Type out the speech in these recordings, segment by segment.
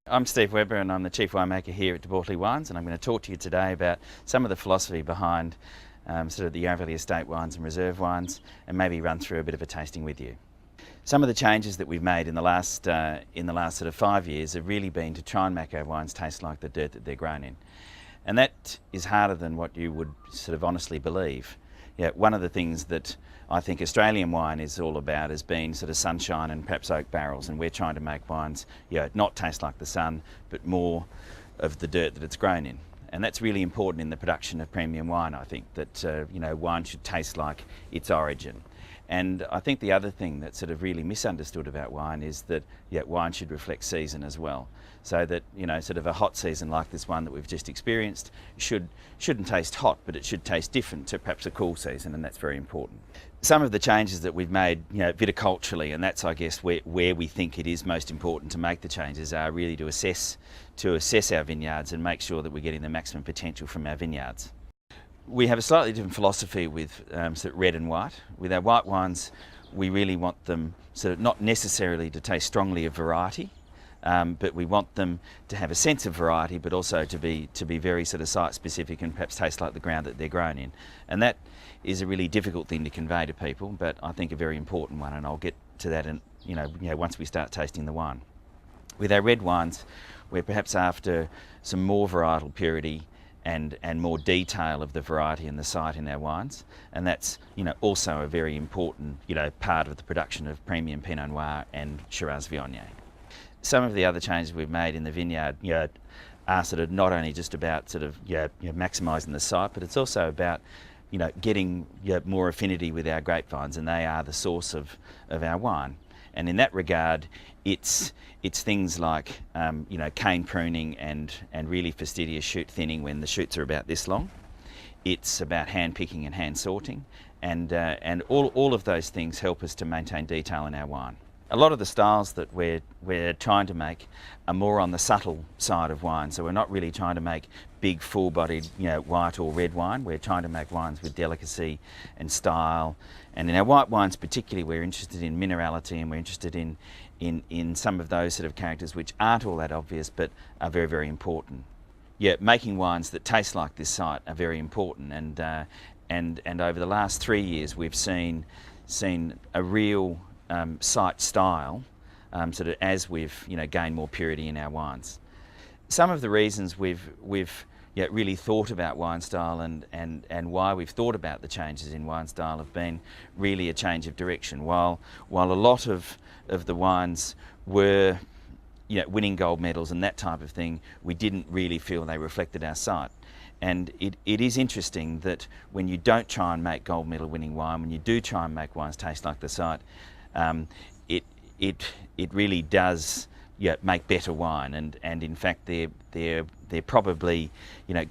I'm Steve Webber and I'm the Chief Winemaker here at De Bortley Wines, and I'm going to talk to you today about some of the philosophy behind sort of the Yarra Valley Estate wines and reserve wines, and maybe run through a bit of a tasting with you. Some of the changes that we've made in the last sort of 5 years have really been to try and make our wines taste like the dirt that they're grown in. And that is harder than what you would sort of honestly believe. Yeah, one of the things that I think Australian wine is all about has been sort of sunshine and perhaps oak barrels, and we're trying to make wines, not taste like the sun, but more of the dirt that it's grown in. And that's really important in the production of premium wine, I think, that wine should taste like its origin. And I think the other thing that's sort of really misunderstood about wine is that wine should reflect season as well. So that, sort of a hot season like this one that we've just experienced shouldn't taste hot, but it should taste different to perhaps a cool season, and that's very important. Some of the changes that we've made, viticulturally, and that's, I guess, where we think it is most important to make the changes, are really to assess our vineyards and make sure that we're getting the maximum potential from our vineyards. We have a slightly different philosophy with sort of red and white. With our white wines, we really want them sort of not necessarily to taste strongly of variety, but we want them to have a sense of variety, but also to be very sort of site specific and perhaps taste like the ground that they're grown in. And that is a really difficult thing to convey to people, but I think a very important one, and I'll get to that once we start tasting the wine. With our red wines, we're perhaps after some more varietal purity and more detail of the variety and the site in our wines, and that's also a very important part of the production of premium Pinot Noir and Shiraz Viognier. Some of the other changes we've made in the vineyard are sort of not only just about sort of maximising the site, but it's also about getting more affinity with our grapevines, and they are the source of our wine. And in that regard, it's things like cane pruning and really fastidious shoot thinning when the shoots are about this long. It's about hand picking and hand sorting, and all of those things help us to maintain detail in our wine. A lot of the styles that we're trying to make are more on the subtle side of wine, so we're not really trying to make big full-bodied white or red wine. We're trying to make wines with delicacy and style, and in our white wines particularly we're interested in minerality, and we're interested in some of those sort of characters which aren't all that obvious but are very, very important. Making wines that taste like this site are very important, and over the last 3 years we've seen a real site style sort of as we've gained more purity in our wines. Some of the reasons we've really thought about wine style and why we've thought about the changes in wine style have been really a change of direction. While a lot of the wines were winning gold medals and that type of thing, we didn't really feel they reflected our site. And it is interesting that when you don't try and make gold medal winning wine, when you do try and make wines taste like the site, it really does make better wine, and in fact they're probably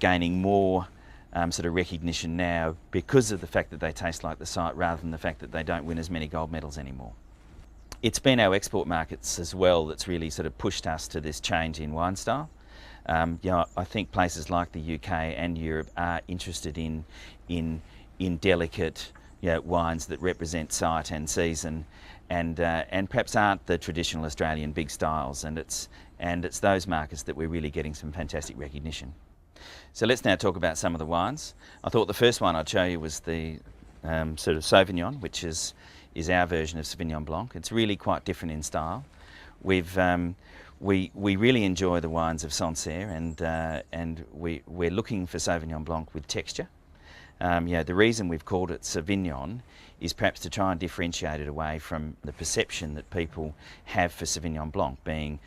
gaining more sort of recognition now because of the fact that they taste like the site, rather than the fact that they don't win as many gold medals anymore. It's been our export markets as well that's really sort of pushed us to this change in wine style. I think places like the UK and Europe are interested in delicate wines that represent site and season, and perhaps aren't the traditional Australian big styles, and it's those markets that we're really getting some fantastic recognition. So let's now talk about some of the wines. I thought the first one I'd show you was the sort of Sauvignon, which is our version of Sauvignon Blanc. It's really quite different in style. We really enjoy the wines of Sancerre, and we're looking for Sauvignon Blanc with texture. The reason we've called it Sauvignon is perhaps to try and differentiate it away from the perception that people have for Sauvignon Blanc being,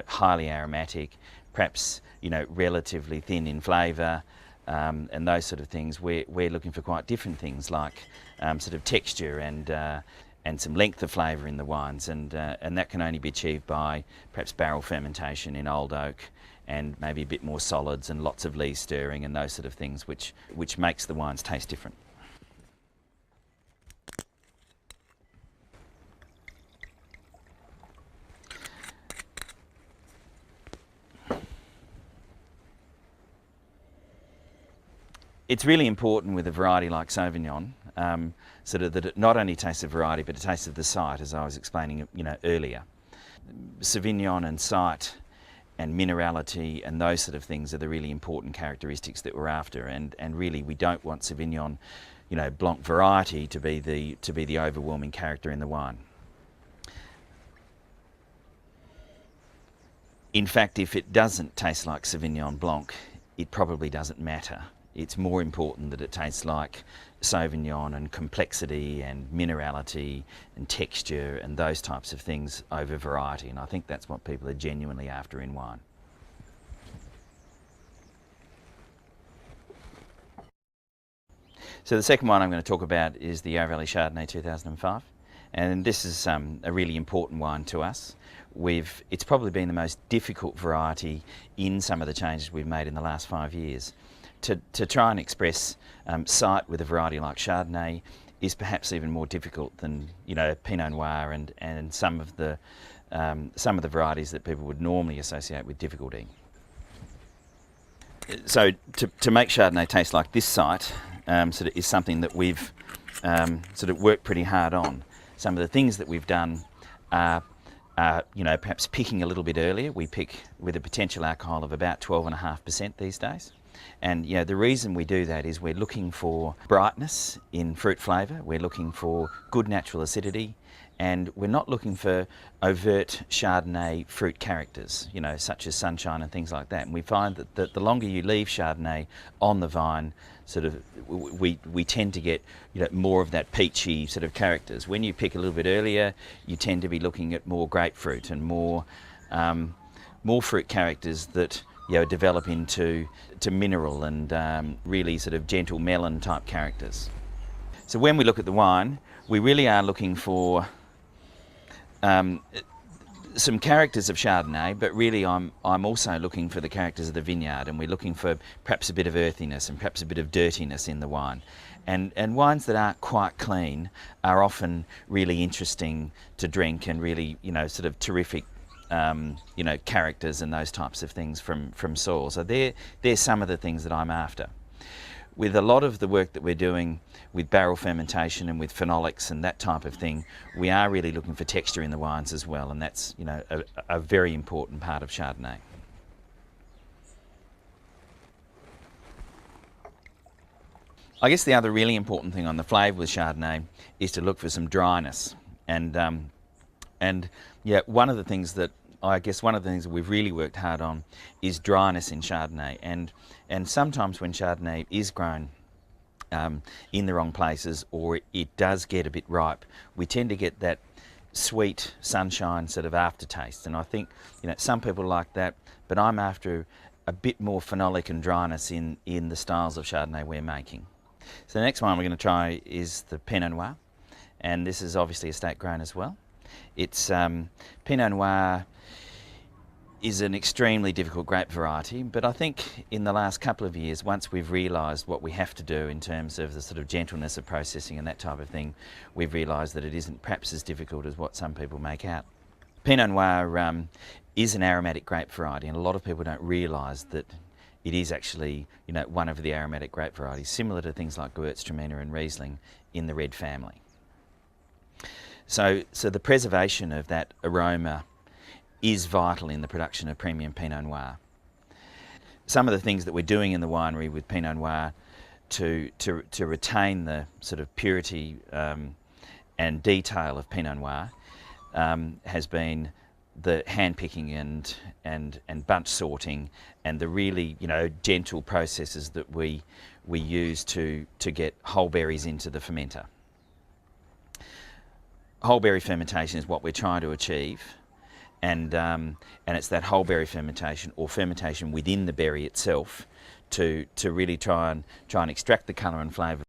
highly aromatic, perhaps, relatively thin in flavour, and those sort of things. We're looking for quite different things like sort of texture and some length of flavour in the wines, and that can only be achieved by perhaps barrel fermentation in old oak, and maybe a bit more solids and lots of lees stirring and those sort of things, which makes the wines taste different. It's really important with a variety like Sauvignon, sort of that it not only tastes of variety, but it tastes of the site, as I was explaining earlier. Sauvignon and site and minerality and those sort of things are the really important characteristics that we're after. And really, we don't want Sauvignon, Blanc variety to be the overwhelming character in the wine. In fact, if it doesn't taste like Sauvignon Blanc, it probably doesn't matter. It's more important that it tastes like Sauvignon and complexity and minerality and texture and those types of things over variety. And I think that's what people are genuinely after in wine. So the second one I'm going to talk about is the Yarra Valley Chardonnay 2005. And this is a really important wine to us. It's probably been the most difficult variety in some of the changes we've made in the last 5 years. To try and express sight with a variety like Chardonnay is perhaps even more difficult than Pinot Noir and some of the varieties that people would normally associate with difficulty. So to make Chardonnay taste like this site is something that we've worked pretty hard on. Some of the things that we've done are perhaps picking a little bit earlier. We pick with a potential alcohol of about 12.5% these days. And the reason we do that is we're looking for brightness in fruit flavour, we're looking for good natural acidity, and we're not looking for overt Chardonnay fruit characters, such as sunshine and things like that. And we find that the longer you leave Chardonnay on the vine, we tend to get more of that peachy sort of characters. When you pick a little bit earlier, you tend to be looking at more grapefruit and more fruit characters that develop into mineral and really sort of gentle melon type characters. So when we look at the wine, we really are looking for some characters of Chardonnay, but really I'm also looking for the characters of the vineyard, and we're looking for perhaps a bit of earthiness and perhaps a bit of dirtiness in the wine. And wines that aren't quite clean are often really interesting to drink and really sort of terrific characters and those types of things from soil. So they're some of the things that I'm after. With a lot of the work that we're doing with barrel fermentation and with phenolics and that type of thing, we are really looking for texture in the wines as well, and that's a very important part of Chardonnay. I guess the other really important thing on the flavour with Chardonnay is to look for some dryness, and one of the things that we've really worked hard on is dryness in Chardonnay, and sometimes when Chardonnay is grown in the wrong places, or it does get a bit ripe, we tend to get that sweet sunshine sort of aftertaste. And I think some people like that, but I'm after a bit more phenolic and dryness in the styles of Chardonnay we're making. So the next one we're going to try is the Pinot Noir, and this is obviously estate grown as well. It's Pinot Noir is an extremely difficult grape variety, but I think in the last couple of years, once we've realised what we have to do in terms of the sort of gentleness of processing and that type of thing, we've realised that it isn't perhaps as difficult as what some people make out. Pinot Noir is an aromatic grape variety, and a lot of people don't realise that it is actually one of the aromatic grape varieties, similar to things like Gewürztraminer and Riesling in the red family. So the preservation of that aroma is vital in the production of premium Pinot Noir. Some of the things that we're doing in the winery with Pinot Noir to retain the sort of purity and detail of Pinot Noir has been the hand picking and bunch sorting and the really gentle processes that we use to get whole berries into the fermenter. Whole berry fermentation is what we're trying to achieve, and it's that whole berry fermentation or fermentation within the berry itself to really try and extract the colour and flavour